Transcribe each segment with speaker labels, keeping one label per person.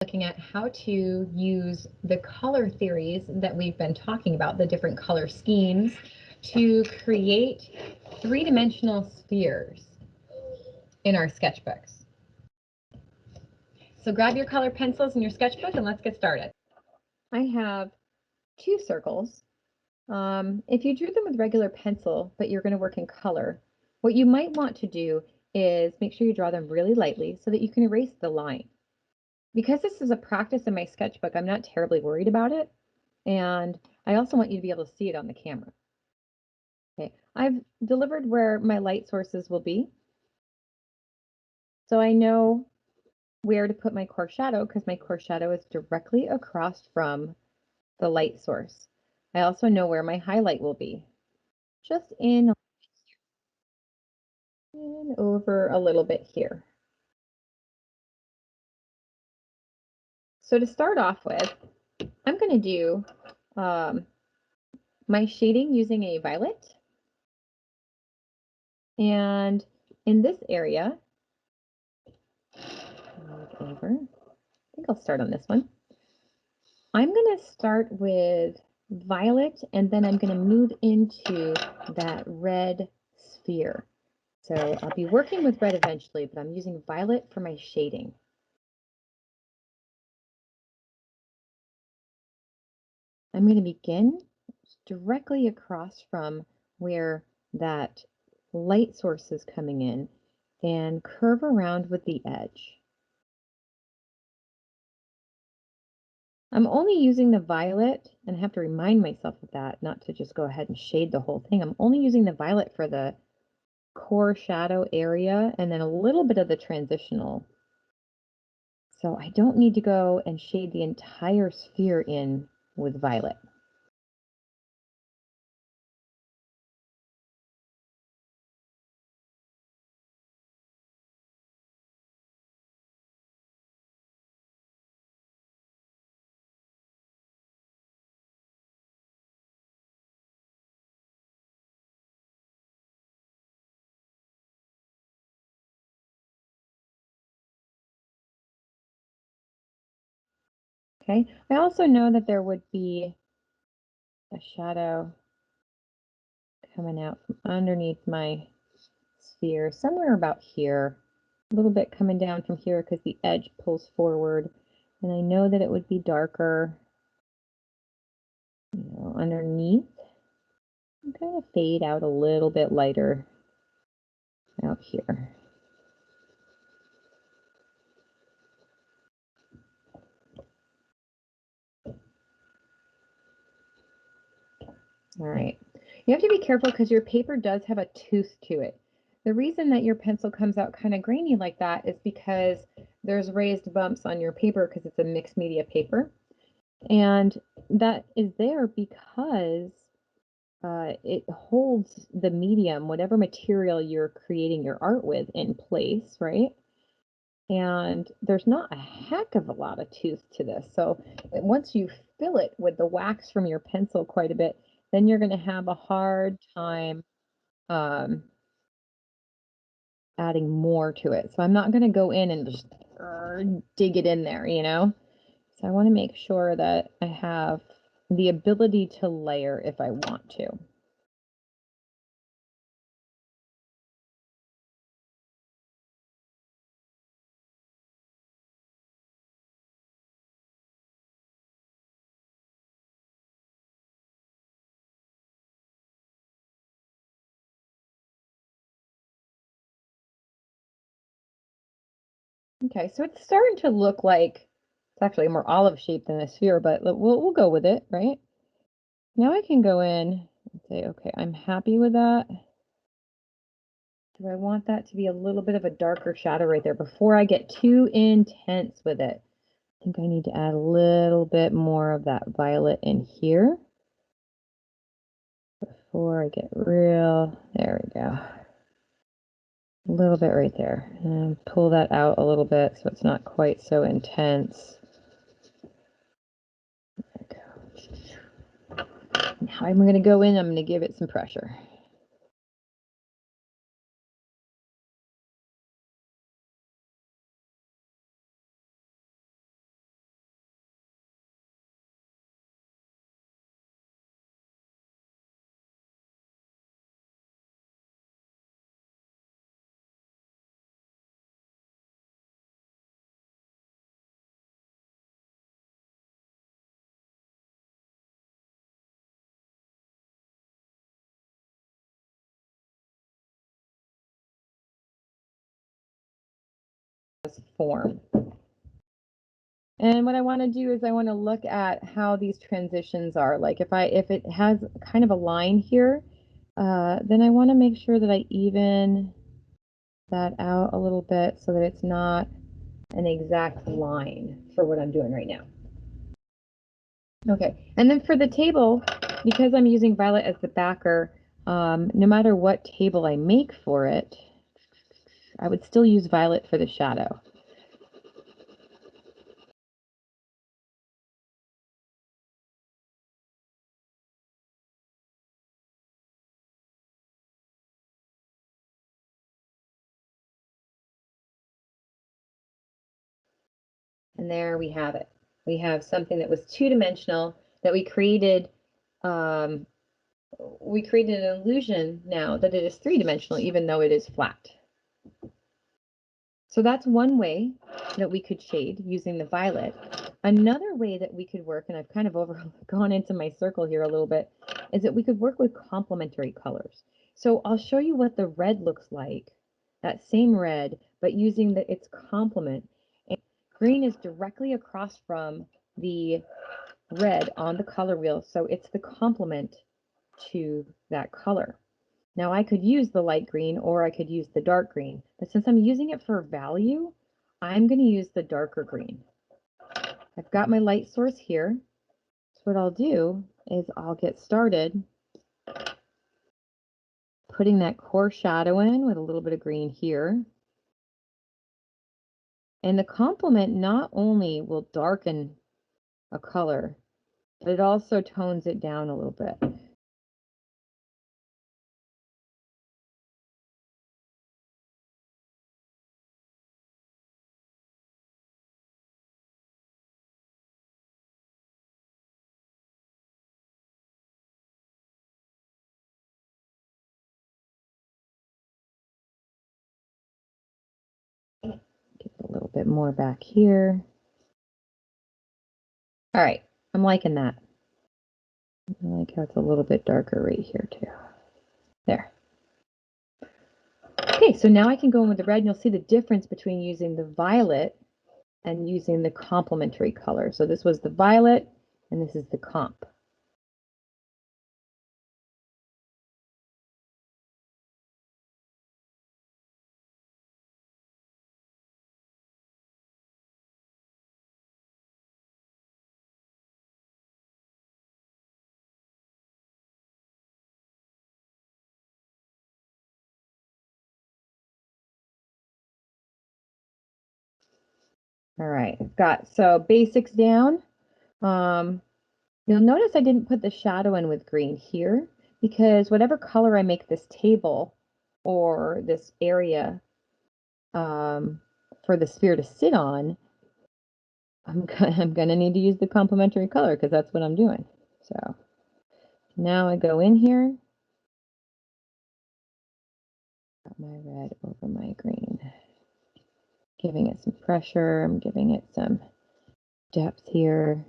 Speaker 1: looking at how to use the color theories that we've been talking about, the different color schemes, to create three-dimensional spheres in our sketchbooks. So grab your color pencils and your sketchbook and let's get started. I have two circles. If you drew them with regular pencil, but you're going to work in color, what you might want to do is make sure you draw them really lightly so that you can erase the line. Because this is a practice in my sketchbook, I'm not terribly worried about it. And I also want you to be able to see it on the camera. Okay, I've delivered where my light sources will be. So I know where to put my core shadow because my core shadow is directly across from the light source. I also know where my highlight will be, just in and over a little bit here. So to start off with, I'm going to do my shading using a violet. And in this area, over, I think I'll start on this one. I'm going to start with violet, and then I'm going to move into that red sphere. So I'll be working with red eventually, but I'm using violet for my shading. I'm going to begin directly across from where that light source is coming in and curve around with the edge. I'm only using the violet, and I have to remind myself of that, not to just go ahead and shade the whole thing. I'm only using the violet for the core shadow area and then a little bit of the transitional. So I don't need to go and shade the entire sphere in with violet. Okay, I also know that there would be a shadow coming out from underneath my sphere, somewhere about here. A little bit coming down from here because the edge pulls forward. And I know that it would be darker, underneath. And kind of fade out a little bit lighter out here. All right. You have to be careful because your paper does have a tooth to it. The reason that your pencil comes out kind of grainy like that is because there's raised bumps on your paper because it's a mixed media paper. And that is there because it holds the medium, whatever material you're creating your art with, in place, right? And there's not a heck of a lot of tooth to this. So once you fill it with the wax from your pencil quite a bit, then you're going to have a hard time adding more to it. So I'm not going to go in and just dig it in there, you know? So I want to make sure that I have the ability to layer if I want to. Okay, so it's starting to look like it's actually a more olive shape than a sphere, but we'll go with it, right? Now I can go in and say, okay, I'm happy with that. Do I want that to be a little bit of a darker shadow right there before I get too intense with it? I think I need to add a little bit more of that violet in here before I get real, there we go. A little bit right there, and pull that out a little bit so it's not quite so intense. There we go. Now I'm going to go in, I'm going to give it some pressure. form. And what I want to do is I want to look at how these transitions are. Like if it has kind of a line here, then I want to make sure that I even that out a little bit so that it's not an exact line for what I'm doing right now. Okay, and then for the table, because I'm using violet as the backer, no matter what table I make for it, I would still use violet for the shadow. And there we have it. We have something that was two-dimensional that we created an illusion now that it is three-dimensional, even though it is flat. So that's one way that we could shade using the violet. Another way that we could work, and I've kind of gone into my circle here a little bit, is that we could work with complementary colors. So I'll show you what the red looks like, that same red, but using its complement. And green is directly across from the red on the color wheel, so it's the complement to that color. Now I could use the light green or I could use the dark green, but since I'm using it for value, I'm going to use the darker green. I've got my light source here. So what I'll do is I'll get started putting that core shadow in with a little bit of green here. And the complement not only will darken a color, but it also tones it down a little bit. Get a little bit more back here. All right, I'm liking that. I like how it's a little bit darker right here too. There. Okay, so now I can go in with the red and you'll see the difference between using the violet and using the complementary color. So this was the violet and this is the comp. All right, I've got so basics down. You'll notice I didn't put the shadow in with green here because whatever color I make this table or this area for the sphere to sit on, I'm gonna need to use the complementary color because that's what I'm doing. So now I go in here, got my red over my green, giving it some pressure. I'm giving it some depth here.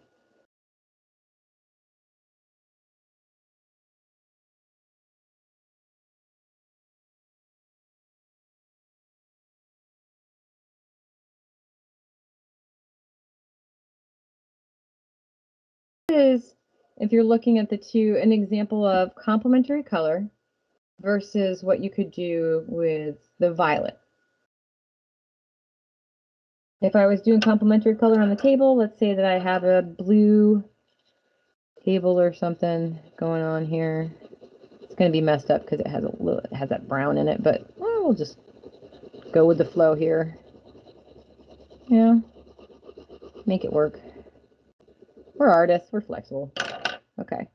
Speaker 1: Is if you're looking at the two, an example of complementary color versus what you could do with the violet. If I was doing complementary color on the table, let's say that I have a blue table or something going on here. It's going to be messed up because it has that brown in it, but well, we'll just go with the flow here. Yeah, make it work. We're artists, we're flexible. Okay,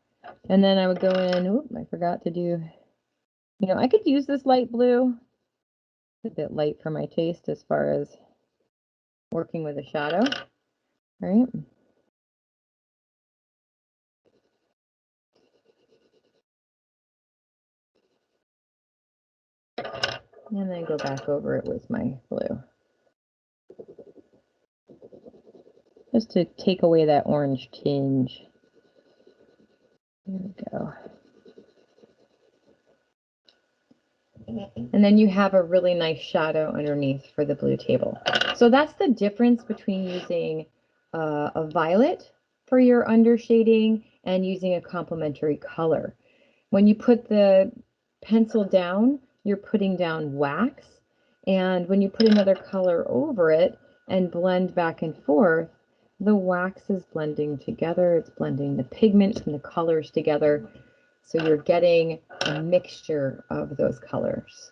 Speaker 1: and then I would go in. Oop, I forgot to do. You know, I could use this light blue. It's a bit light for my taste as far as working with a shadow. All right. And then go back over it with my blue. Just to take away that orange tinge. There we go. And then you have a really nice shadow underneath for the blue table. So that's the difference between using a violet for your undershading and using a complementary color. When you put the pencil down, you're putting down wax. And when you put another color over it and blend back and forth, the wax is blending together. It's blending the pigments and the colors together. So you're getting a mixture of those colors.